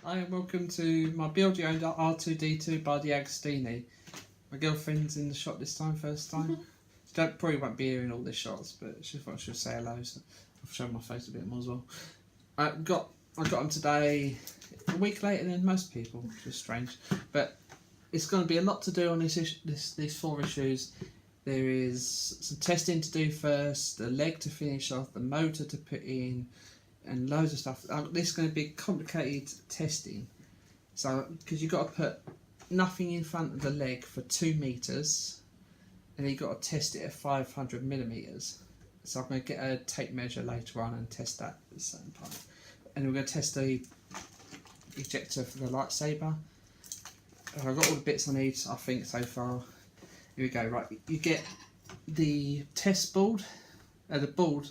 Hi and welcome to my build your own R2D2 by Deagostini. My girlfriend's in the shop this time, first time. She probably won't be hearing all the shots, but she thought she'll say hello, so I've shown my face a bit more as well. I got them today, a week later than most people, which is strange. But it's going to be a lot to do on these 4 issues. There is some testing to do first, the leg to finish off, the motor to put in, and loads of stuff. This is going to be complicated testing. So, because you've got to put nothing in front of the leg for 2 meters, and you've got to test it at 500 millimeters. So I'm going to get a tape measure later on and test that at a certain point. And we're going to test the ejector for the lightsaber. I've got all the bits I need, I think, so far. Here we go. Right, you get the test board, the board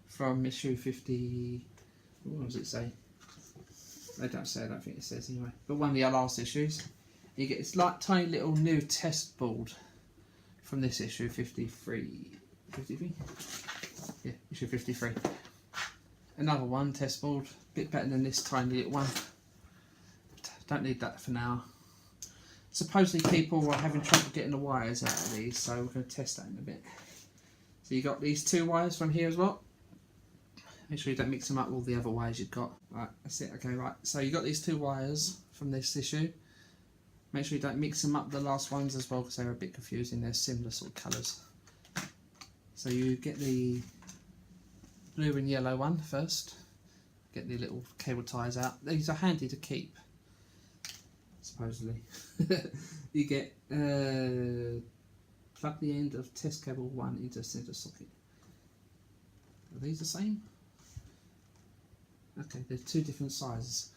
from issue 50. What does it say? They don't say. I don't think it says anyway. But one of the last issues, you get this like tiny little new test board from this issue 53. 53? Yeah, issue 53. Another one test board, a bit better than this tiny little one. Don't need that for now. Supposedly people were having trouble getting the wires out of these, so we're going to test that in a bit. So you got these 2 wires from here as well. Make sure you don't mix them up with all the other wires you've got. Right, that's it. Okay, right. So you got these 2 wires from this issue. Make sure you don't mix them up the last ones as well, because they're a bit confusing. They're similar sort of colours. So you get the blue and yellow one first. Get the little cable ties out. These are handy to keep, supposedly. You get plug the end of test cable 1 into a centre socket. Are these the same? Okay, they're 2 different sizes.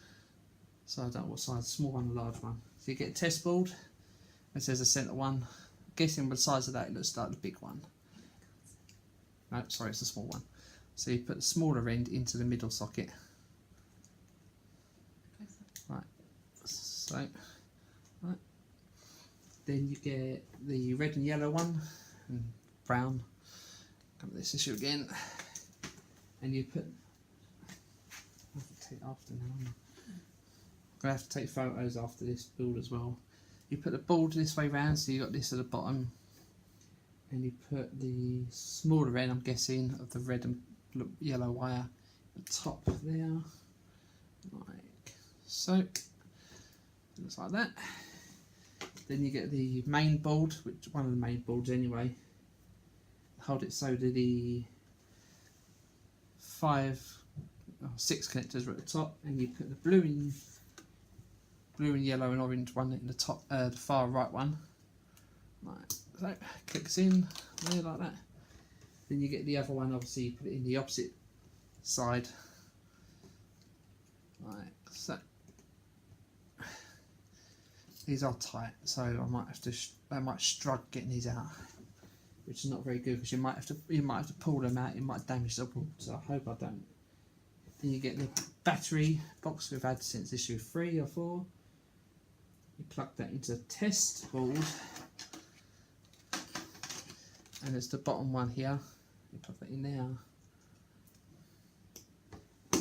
So I don't know what size, small one or large one. So you get a test board. It says a centre one. I'm guessing by the size of that it looks like the big one. No, sorry, it's a small one. So you put the smaller end into the middle socket. Right. So, right. Then you get the red and yellow one and brown. Come to this issue again. And you put, I have to take after now. I'm going to have to take photos after this build as well. You put the board this way round, so you got this at the bottom, and you put the smaller end, I'm guessing, of the red and yellow wire at the top there, like so. Looks like that. Then you get the main board, which one of the main boards anyway. Hold it so that the 6 connectors are at the top, and you put the blue and yellow and orange one in the top, the far right one. Right, so clicks in there like that. Then you get the other one. Obviously, you put it in the opposite side, like so. These are tight, so I might have to. I might struggle getting these out, which is not very good because you might have to pull them out. It might damage the board, so I hope I don't. Then you get the battery box we've had since issue 3 or 4. You plug that into the test board, and it's the bottom one here. You plug that in there.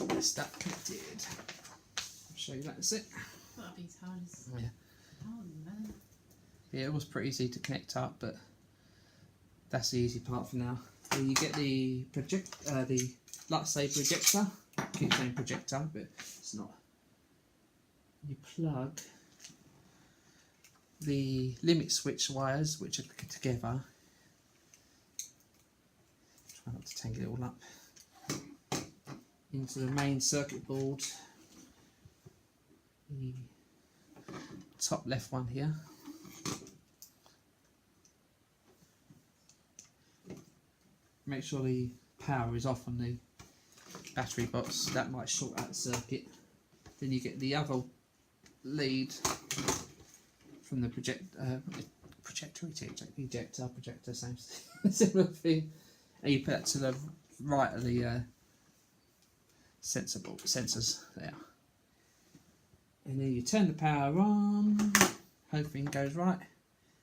That's that connected. I'll show you that. That's it. That'll be hard. Yeah. Oh, man. Yeah, it was pretty easy to connect up, but that's the easy part for now. Then you get the the lightsaber projector. I keep saying projector, but it's not. You plug the limit switch wires, which are together. Try not to tangle it all up. Into the main circuit board. The top left one here. Make sure the power is off on the battery box. That might short out the circuit. Then you get the other lead from the projector, same similar thing, and you put that to the right of the sensors there. And then you turn the power on. Hope everything goes right.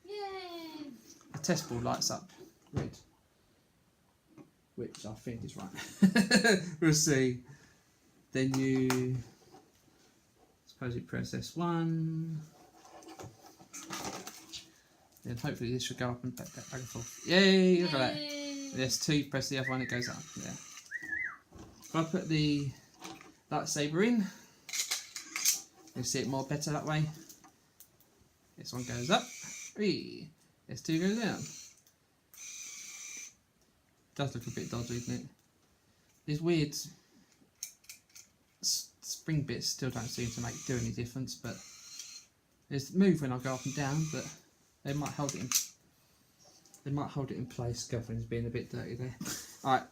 Yay! The test board lights up red, which I think is right. We'll see. Then you Suppose you press S1. Then hopefully this should go up and back and forth. Yay! Look at that. There's 2, press the other one, it goes up. Yeah. If I put the lightsaber in, you'll see it more better that way. This one goes up. Three. This 2 goes down. Does look a bit dodgy, doesn't it? These weird spring bits still don't seem to do any difference, but there's move when I go up and down, but they might hold it in. They might hold it in place. Girlfriend's being a bit dirty there. Alright,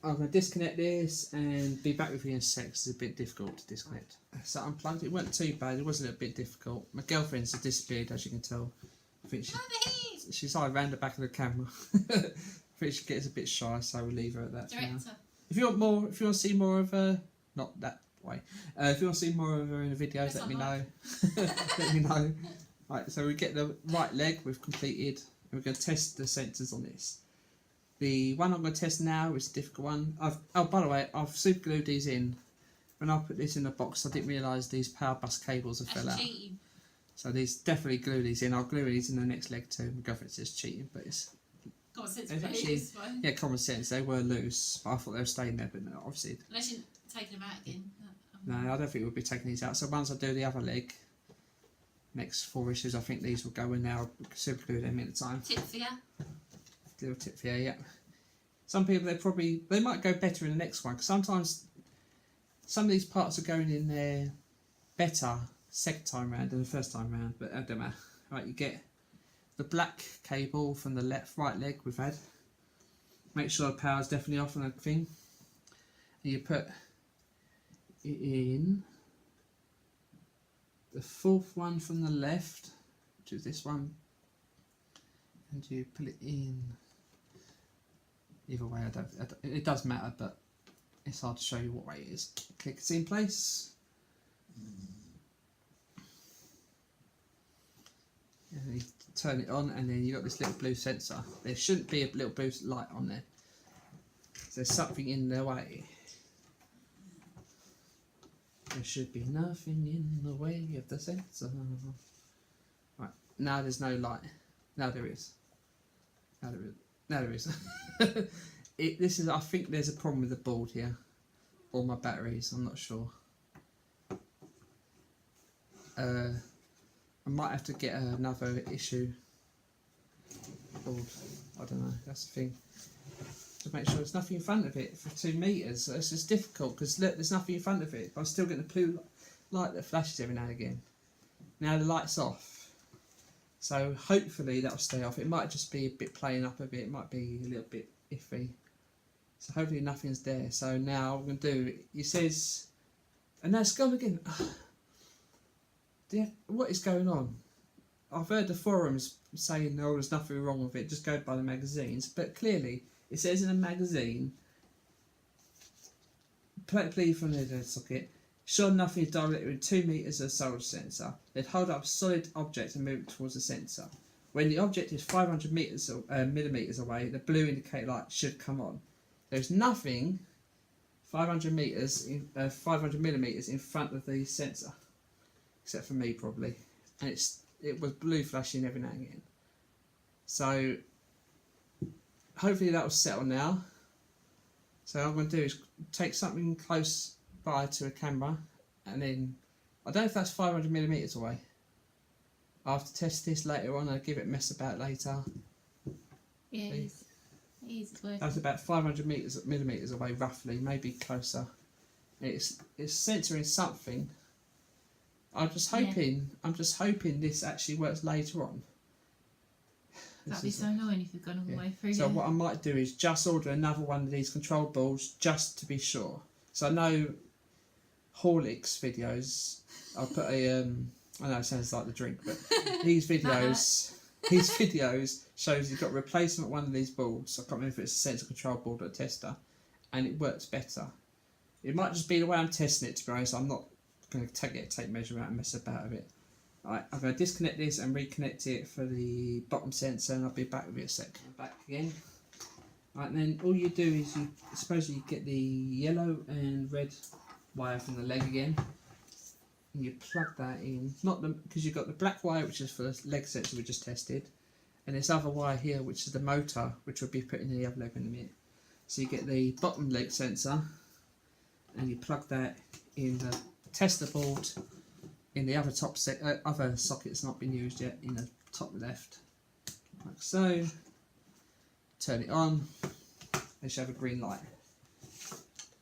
I'm going to disconnect this and be back with you in a sec. It's a bit difficult to disconnect. So I unplugged it. It wasn't too bad. It wasn't a bit difficult. My girlfriend's disappeared, as you can tell. I think she's either around the back of the camera. I think she gets a bit shy, so we'll leave her at that for now. If you want more, if you want to see more of her, not that way. If you want to see more of her in the videos, let me know. Let me know. Right, so we get the right leg we've completed. We're going to test the sensors on this. The one I'm going to test now is a difficult one. Oh, by the way, I've super glued these in. When I put this in the box, I didn't realise these power bus cables have fell out. Cheating. So these definitely glue these in. I'll glue these in the next leg too. My girlfriend says cheating, but it's Common sense, actually, yeah, common sense. They were loose, but I thought they were staying there, but no, obviously. Unless you're taking them out again. No, I don't think we'll be taking these out. So once I do the other leg, next 4 issues, I think these will go in now. Super glue them in at the time. Tip for you. Little tip for you, yeah. Some people, they might go better in the next one, because sometimes some of these parts are going in there better second time round than the first time round, but I don't matter. Right, you get the black cable from the right leg we've had. Make sure the power's definitely off on that thing. And you put it in the 4th one from the left, which is this one, and you put it in. Either way, it does matter, but it's hard to show you what way it is. Click it in place. And you turn it on, and then you've got this little blue sensor. There shouldn't be a little blue light on there. There's something in the way. There should be nothing in the way of the sensor. Right, now there's no light. Now there is. Now there is. Now there is. This is. I think there's a problem with the board here, or my batteries. I'm not sure. I might have to get another issue board. I don't know. That's the thing. To make sure there's nothing in front of it for 2 meters. So it's just difficult because look, there's nothing in front of it. But I'm still getting the blue light that flashes every now and again. Now the light's off. So hopefully that'll stay off. It might just be a bit playing up a bit. It might be a little bit iffy. So hopefully nothing's there. So now what I'm going to do, it says, and now it's gone again. What is going on? I've heard the forums saying, no, there's nothing wrong with it, just go by the magazines. But clearly, it says in a magazine, please from the dead socket, sure nothing is directly with 2 meters of solar sensor. They'd hold up a solid object and move it towards the sensor. When the object is 500 millimeters away, the blue indicator light should come on. There's nothing 500 millimeters in front of the sensor, except for me probably, and it was blue flashing every now and again. So hopefully that will settle now. So what I'm going to do is take something close by to a camera, and then I don't know if that's 500 millimeters away. I'll have to test this later on. I'll give it a mess about later. Yeah, it is. It's working. That's about 500 millimeters away, roughly, maybe closer. It's censoring something. I'm just hoping this actually works later on. That'd be so annoying if you've gone all the way through. So what I might do is just order another one of these control boards just to be sure. So I know Horlicks videos. I'll put a I know it sounds like the drink, but these videos shows you've got a replacement one of these boards. I can't remember if it's a sensor control board or a tester, and it works better. It might just be the way I'm testing it, to be honest. I'm not going to take measure out and mess about with it. Alright, I'm going to disconnect this and reconnect it for the bottom sensor, and I'll be back with you a sec. I'm back again. Right, and then all you do is you get the yellow and red wire from the leg again. and you plug that in. Not the because you've got the black wire, which is for the leg sensor we just tested, and this other wire here, which is the motor, which will be put in the other leg in a minute. So you get the bottom leg sensor, and you plug that in the tester board in the other other socket that's not been used yet, in the top left, like so. Turn it on. It should have a green light.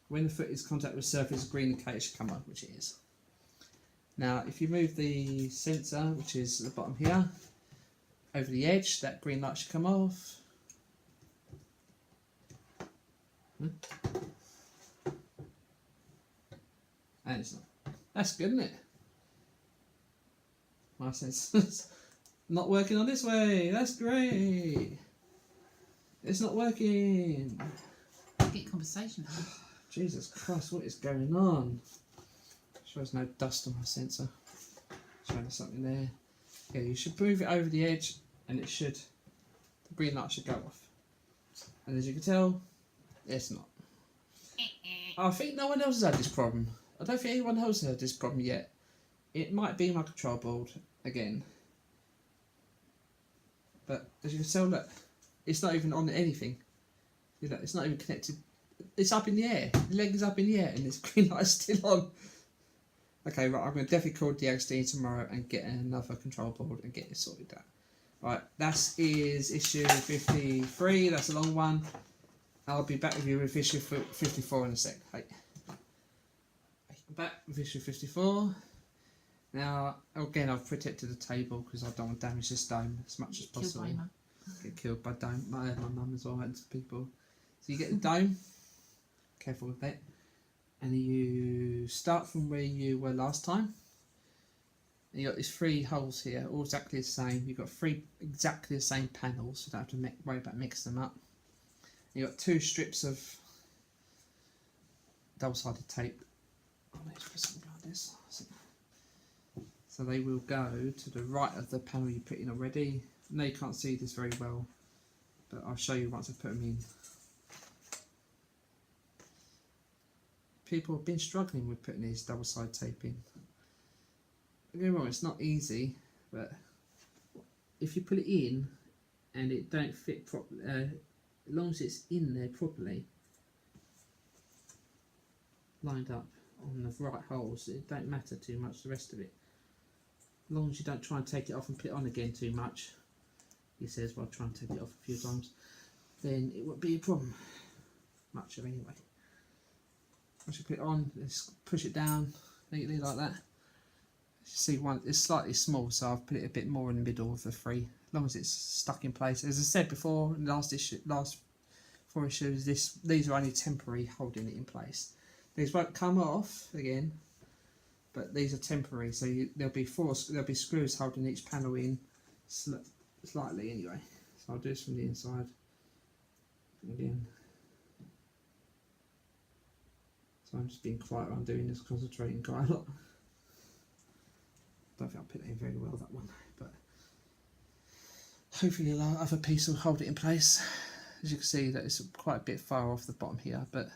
When the foot is in contact with the surface, a green indicator should come on, which it is. Now, if you move the sensor, which is at the bottom here, over the edge, that green light should come off. And it's not. That's good, isn't it? My sensor's not working on this way. That's great. It's not working. Get conversation. Jesus Christ, what is going on? Sure there's no dust on my sensor. Sure there's something there. Yeah, you should move it over the edge and it should, the green light should go off. And as you can tell, it's not. I think no one else has had this problem. I don't think anyone else has had this problem yet. It might be my control board again. But as you can tell, look, it's not even on anything. You know, it's not even connected. It's up in the air. The leg is up in the air and this green light is still on. Okay, right, I'm going to definitely call Deagostini tomorrow and get another control board and get it sorted out. Right, that is issue 53. That's a long one. I'll be back with you with issue 54 in a sec. Hey. I'm back with issue 54. Now, again, I've protected the table because I don't want to damage this dome as much as possible. Get killed by dome. My mum as well, and people. So you get the dome. Careful with that. And you start from where you were last time. And you got these 3 holes here, all exactly the same. You've got 3 exactly the same panels, so you don't have to worry about mixing them up. You got 2 strips of double-sided tape. Oh, let's put something behind this. So they will go to the right of the panel you put in already. I know you can't see this very well, but I'll show you once I put them in. People have been struggling with putting these double-sided tape in. Don't get me wrong, it's not easy, but if you put it in and it don't fit properly, as long as it's in there properly, lined up on the right holes, it don't matter too much the rest of it. As long as you don't try and take it off and put it on again too much, he says, well, try and take it off a few times, then it won't be a problem. Much of anyway. Once you put it on, just push it down neatly like that. You see, one it's slightly small, so I've put it a bit more in the middle of the 3, as long as it's stuck in place. As I said before, in the last 4 issues, these are only temporary, holding it in place. These won't come off again, but these are temporary. So there'll be screws holding each panel in slightly anyway. So I'll do this from the inside again. So I'm just being quiet while I'm doing this, concentrating quite a lot. Don't think I'll put it in very well, that one, but hopefully the other piece will hold it in place. As you can see, that it's quite a bit far off the bottom here, but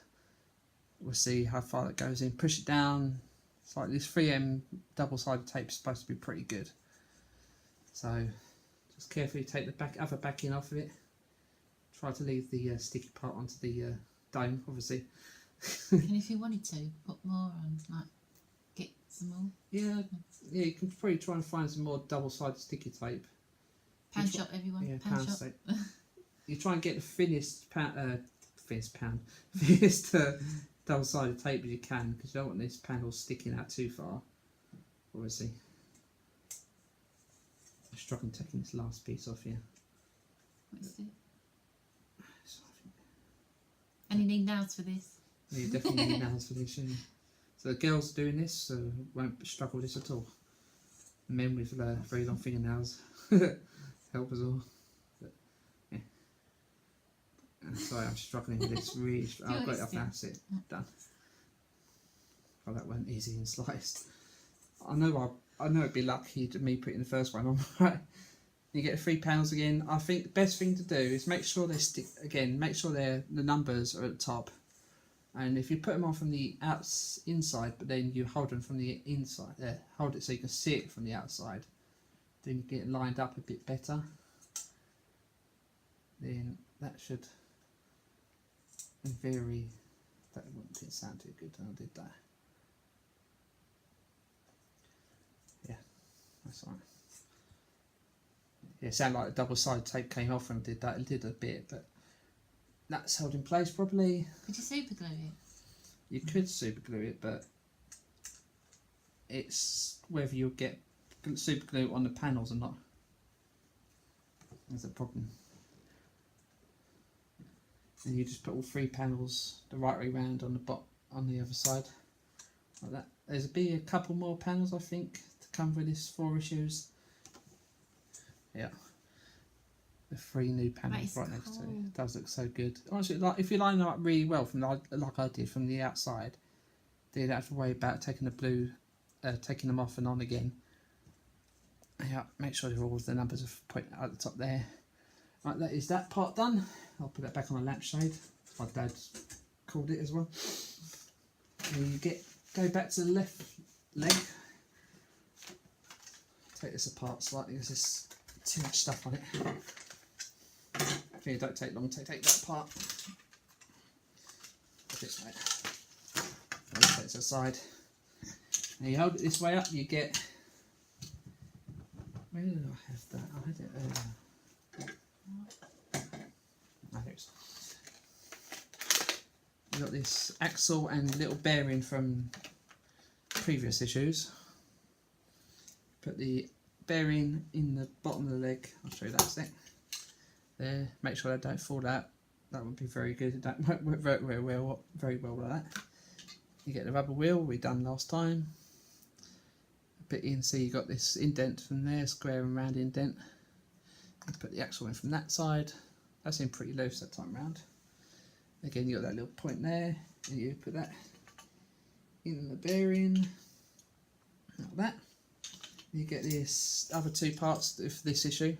we'll see how far that goes in. Push it down. It's like this 3M double-sided tape is supposed to be pretty good. So just carefully take the other backing off of it. Try to leave the sticky part onto the dome, obviously. And if you wanted to, put more on, like get some more. Yeah, you can probably try and find some more double-sided sticky tape. Pound shop, everyone. Yeah, pound shop. tape. You try and get the thinnest double-sided tape as you can, because you don't want this panel sticking out too far, obviously. I'm struggling taking this last piece off here. What's it? And you need nails for this. Yeah, you definitely need nails for this, yeah. So the girls doing this, so won't struggle with this at all. Men with very long fingernails help us all. But, yeah. Sorry, I'm struggling with this. Really, I've got it off now. That's it. Done. Oh, that went easy and sliced. I know it'd be lucky to me putting the first one on. Right. You get the 3 panels again. I think the best thing to do is make sure they stick again. Make sure the numbers are at the top. And if you put them on from the inside, but then you hold them from the inside, hold it so you can see it from the outside, then you get it lined up a bit better. Then that should vary. That didn't sound too good when I did that. Yeah, that's right. Yeah, it sounded like the double side tape came off when I did that. It did a bit, but that's held in place properly. Could you super glue it? You could super glue it, but it's whether you'll get super glue on the panels or not. There's a problem. And you just put all 3 panels the right way round on the other side, like that. There's be a couple more panels I think to come with this 4 issues. Yeah, the 3 new panels right next to it. It does look so good. Honestly, like if you line them up really well from like I did from the outside, then you don't have to worry about taking the blue, taking them off and on again. Yeah, make sure all the numbers are pointing at the top there. Right, that is that part done. I'll put that back on a lampshade. My dad called it as well. And you go back to the left leg. Take this apart slightly because there's too much stuff on it. Okay, don't take long to take that apart. Put it right. Take it to the side. Now you hold it this way up, you get. Where did I have that? I had it earlier. Oh, here it is. You've got this axle and little bearing from previous issues. Put the bearing in the bottom of the leg. I'll show you that in a sec. There, make sure they don't fall out. That would be very good. It don't work very well like that. You get the rubber wheel we done last time. A bit in, so you got this indent from there, square and round indent. You put the axle in from that side. That seemed pretty loose that time round. Again, you got that little point there, and you put that in the bearing like that. You get this other 2 parts of this issue,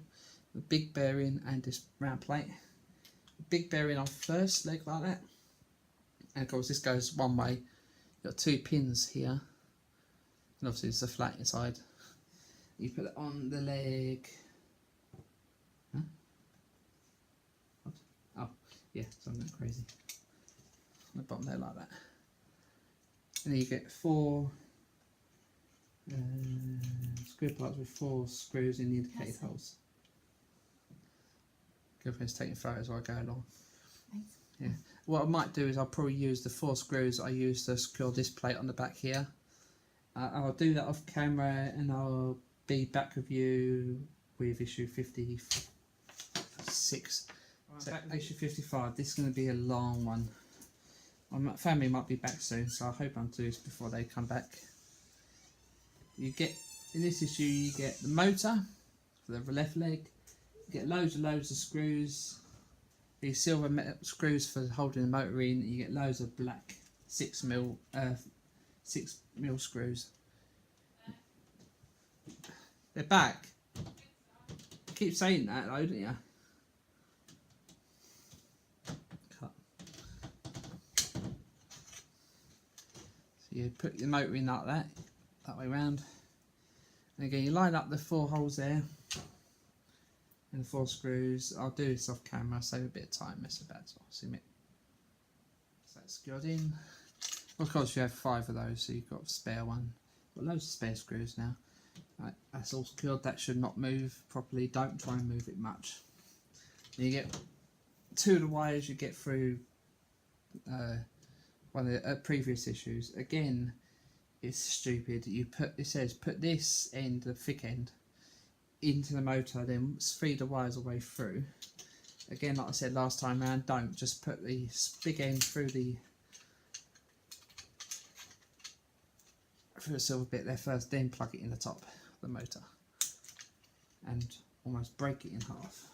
the big bearing and this round plate. The big bearing on first leg like that, and of course this goes one way. You've got 2 pins here, and obviously it's a flat inside. You put it on the leg. Huh? What? Oh, yeah, something crazy. On the bottom there like that. And then you get 4 screw parts with 4 screws in the indicated holes. Girlfriend's taking photos while I go along. Thanks. Yeah. What I might do is I'll probably use the 4 screws I used to secure this plate on the back here. I'll do that off camera and I'll be back with you with issue 56. So issue 55, this is going to be a long one. My family might be back soon, so I hope I'm doing this before they come back. You get, in this issue, you get the motor for the left leg. You get loads of screws. These silver metal screws for holding the motor in. You get loads of black 6mm screws. They're back. You keep saying that though, don't you? Cut. So you put your motor in like that way round. And again, you line up the 4 holes there and the 4 screws. I'll do this off camera, save a bit of time, mess about as well. So that's secured in. Of course, you have 5 of those, so you've got a spare one. Got loads of spare screws now. Right, that's all secured. That should not move properly. Don't try and move it much. And you get 2 of the wires you get through one of the previous issues. Again, it's stupid. It says put this end, the thick end, into the motor, then feed the wires all the way through. Again, like I said last time round, don't just put the big end through the silver bit there first, then plug it in the top of the motor and almost break it in half.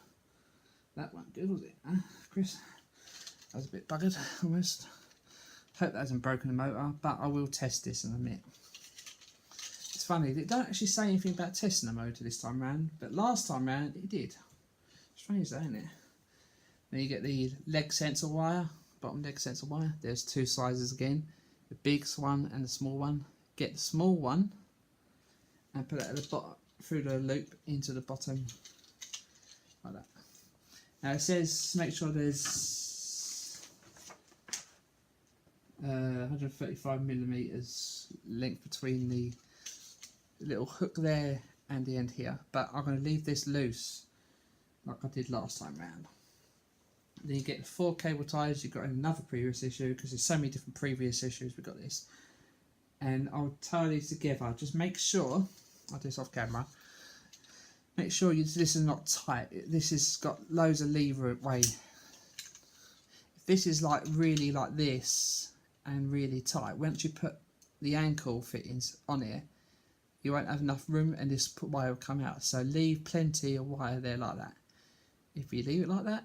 That wasn't good, was it, huh, Chris? That was a bit buggered almost. Hope that hasn't broken the motor, but I will test this in a minute. It's funny, they don't actually say anything about testing the motor this time round, but last time round it did. Strange though, isn't it? Then you get the leg sensor wire, bottom leg sensor wire. There's two sizes again, the big one and the small one. Get the small one and put it at the bottom through the loop into the bottom like that. Now it says make sure there's 135mm length between the little hook there and the end here, but I'm going to leave this loose like I did last time round. Then you get the 4 cable ties you've got in another previous issue, because there's so many different previous issues we've got this. And I'll tie these together. Just make sure, I'll do this off camera, make sure this is not tight. This has got loads of lever way. If this is like really like this and really tight, once you put the ankle fittings on here, you won't have enough room and this wire will come out. So leave plenty of wire there like that. If you leave it like that,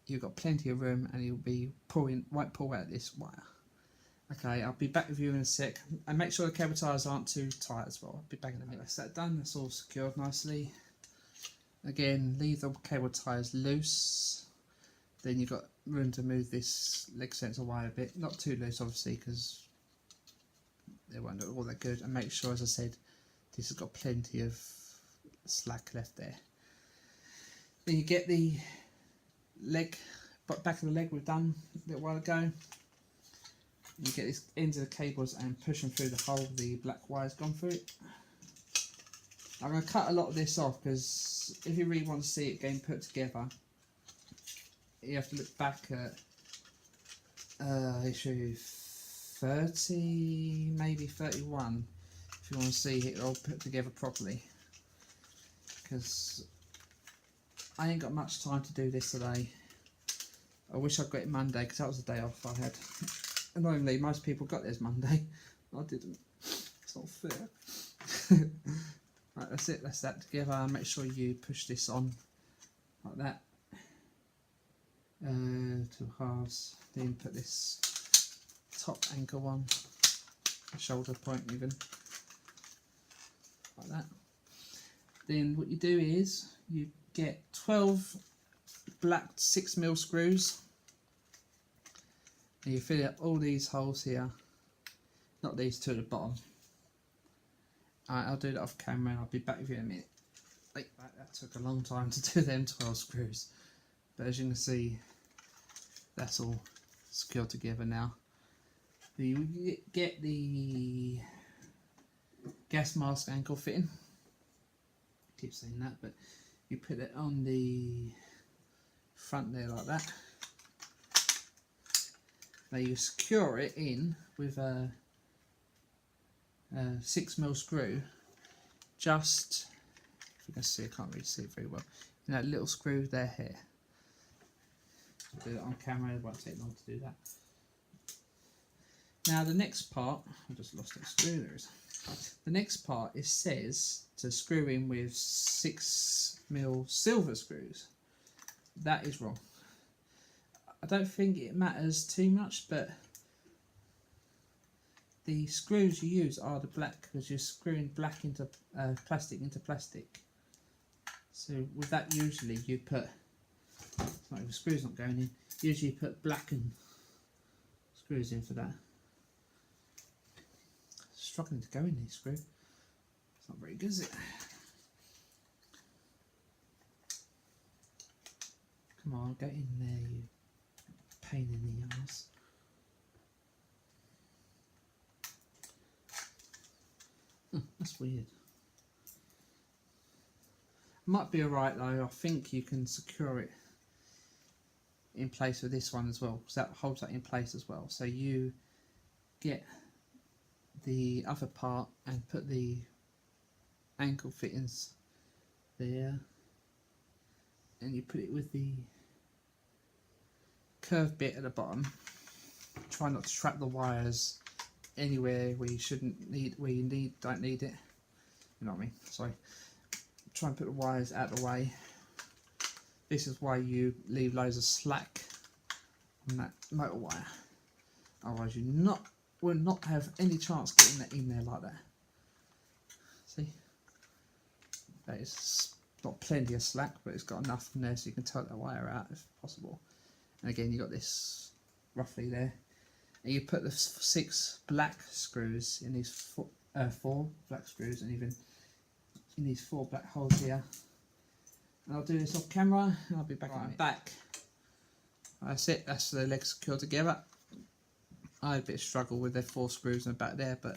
you've got plenty of room and you'll be won't pull out this wire. Okay, I'll be back with you in a sec. And make sure the cable ties aren't too tight as well. I'll be back in a minute. That's that done, that's all secured nicely. Again, leave the cable ties loose. Then you've got room to move this leg sensor wire a bit. Not too loose obviously, because they won't look all that good. And make sure, as I said, this has got plenty of slack left there. Then you get the leg, back of the leg we've done a little while ago. You get this ends of the cables and push them through the hole the black wire's gone through it. I'm going to cut a lot of this off because if you really want to see it getting put together, you have to look back at issue 30, maybe 31, if you want to see it all put together properly. Because I ain't got much time to do this today. I wish I'd got it Monday, because that was the day off I had. Annoyingly, most people got theirs Monday. I didn't. It's not fair. Right, that's it. That's that together. Make sure you push this on like that. 2 halves. Then put this top ankle on, shoulder point even, like that. Then what you do is you get 12 black 6mm screws. And you fill up all these holes here, not these two at the bottom. Alright, I'll do that off camera and I'll be back with you in a minute. Like that took a long time to do them 12 screws. But as you can see, that's all secured together now. You get the gas mask ankle fitting. I keep saying that, but you put it on the front there like that. Now you secure it in with a 6mm screw, just, if you can see, I can't really see it very well, in that little screw there here. I'll do it on camera, it won't take long to do that. Now the next part, I just lost that screw, there it is. The next part, it says to screw in with 6mm silver screws. That is wrong. I don't think it matters too much, but the screws you use are the black, because you're screwing black into plastic into plastic. So with that, usually you put, like the screws not going in, usually you put blackened screws in for that. Struggling to go in these screws. It's not very good, is it? Come on, get in there, you pain in the arse. That's weird. Might be alright though. I think you can secure it in place with this one as well, because that holds that in place as well. So you get the other part and put the ankle fittings there, and you put it with the curved bit at the bottom. Try not to trap the wires anywhere where you shouldn't need, where you don't need it. You know what I mean? Sorry. Try and put the wires out of the way. This is why you leave loads of slack on that motor wire. Otherwise you will not have any chance getting that in there like that. See? That is not plenty of slack, but it's got enough in there so you can tote that wire out if possible. And again, you've got this roughly there. And you put the 6 black screws in these 4 black screws, and even in these 4 black holes here. And I'll do this off camera, and I'll be back on it. Back. That's it. That's the legs secured together. I had a bit of struggle with the 4 screws in the back there, but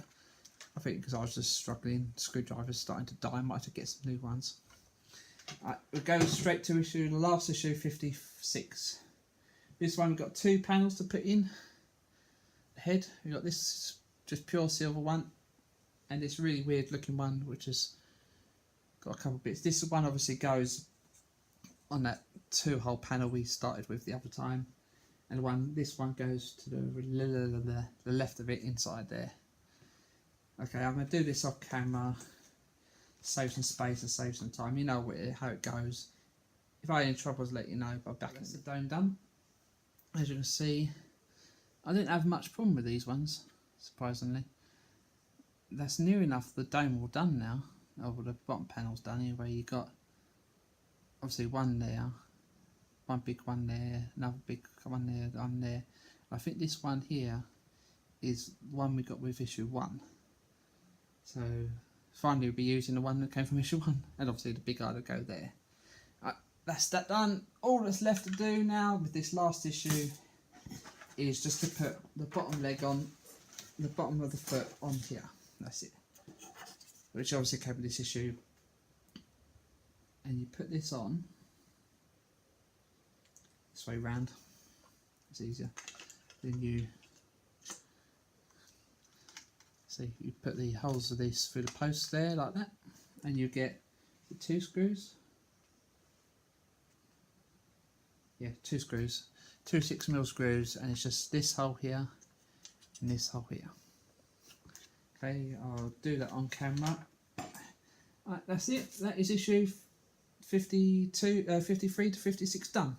I think because I was just struggling, screwdrivers starting to die, I might have to get some new ones. We'll go straight to the last issue, 56. This one we've got 2 panels to put in. The head, we've got this just pure silver one, and this really weird looking one which has got a couple of bits. This one obviously goes on that 2-hole panel we started with the other time, and this one goes to the left of it inside there. Okay, I'm going to do this off camera, save some space and save some time. You know how it goes. If I had any troubles, let you know. But back at the dome done. As you can see, I didn't have much problem with these ones, surprisingly. That's near enough the dome all done now. Oh, well, the bottom panel's done anyway. You got obviously one there, one big one there, another big one there, one there. I think this one here is the one we got with issue 1. So finally we'll be using the one that came from issue 1, and obviously the big eye to go there. That's that done. All that's left to do now with this last issue is just to put the bottom leg on, the bottom of the foot on here. That's it. Which obviously came with this issue. And you put this on this way round. It's easier. Then you see, you put the holes of this through the posts there like that, and you get the 2 screws. Yeah, 2 screws, 2 6mm screws, and it's just this hole here and this hole here. Okay, I'll do that on camera. Right, that's it. That is issue 53 to 56 done.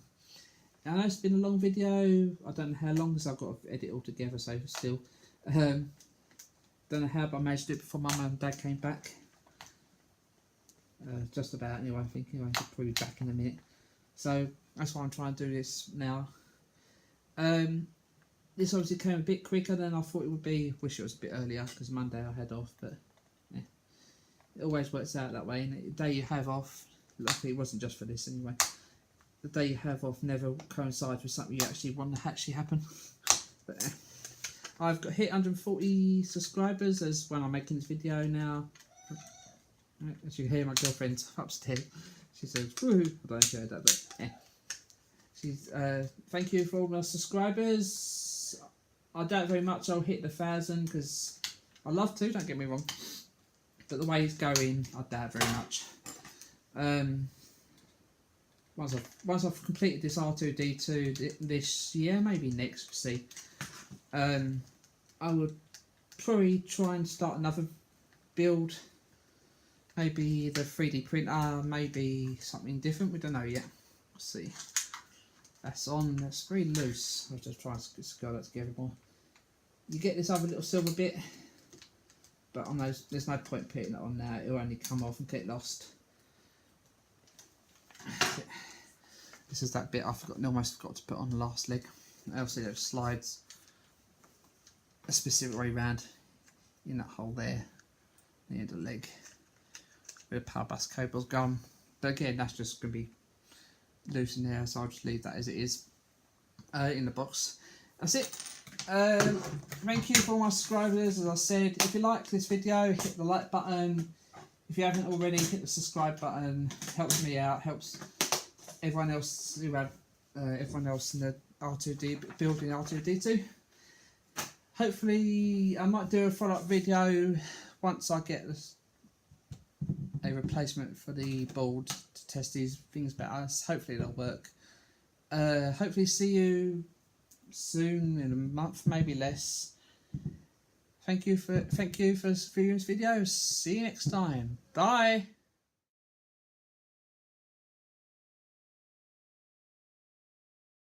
Now, I know it's been a long video. I don't know how long, because I've got to edit it all together, so still. Don't know how, but I managed to do it before my mum and dad came back. Just about, anyway, I think. Anyway, they'll probably be back in a minute. So that's why I'm trying to do this now. This obviously came a bit quicker than I thought it would be. Wish it was a bit earlier, because Monday I had off, but yeah, it always works out that way. And the day you have off, luckily it wasn't just for this anyway, the day you have off never coincides with something you actually want to actually happen. But I've got hit 140 subscribers as when I'm making this video now. As you can hear, my girlfriend's upstairs. She says, woohoo. I don't know if you heard that, but yeah. She's, thank you for all my subscribers. I doubt very much I'll hit the 1,000, because I love to, don't get me wrong. But the way it's going, I doubt very much. Once I've completed this R2D2 this year, maybe next, we'll see. I would probably try and start another build. Maybe the 3D printer, maybe something different, we don't know yet. We'll see. That's on, that's very loose. I'll just try and scale that together more. You get this other little silver bit, but on those, there's no point putting it on now, it'll only come off and get lost. This is that bit I almost forgot to put on the last leg. Obviously those slides a specific way round in that hole there, near the leg. The power bus cable's gone, but again that's just going to be loose in there, so I'll just leave that as it is in the box. That's it. Thank you for all my subscribers. As I said, if you like this video, hit the like button. If you haven't already, hit the subscribe button. Helps me out, helps everyone else who have everyone else in the R2D building R2D2. Hopefully I might do a follow-up video once I get this a replacement for the board to test these things better. Hopefully it'll work. Hopefully see you soon, in a month, maybe less. Thank you for viewing this video. See you next time. Bye.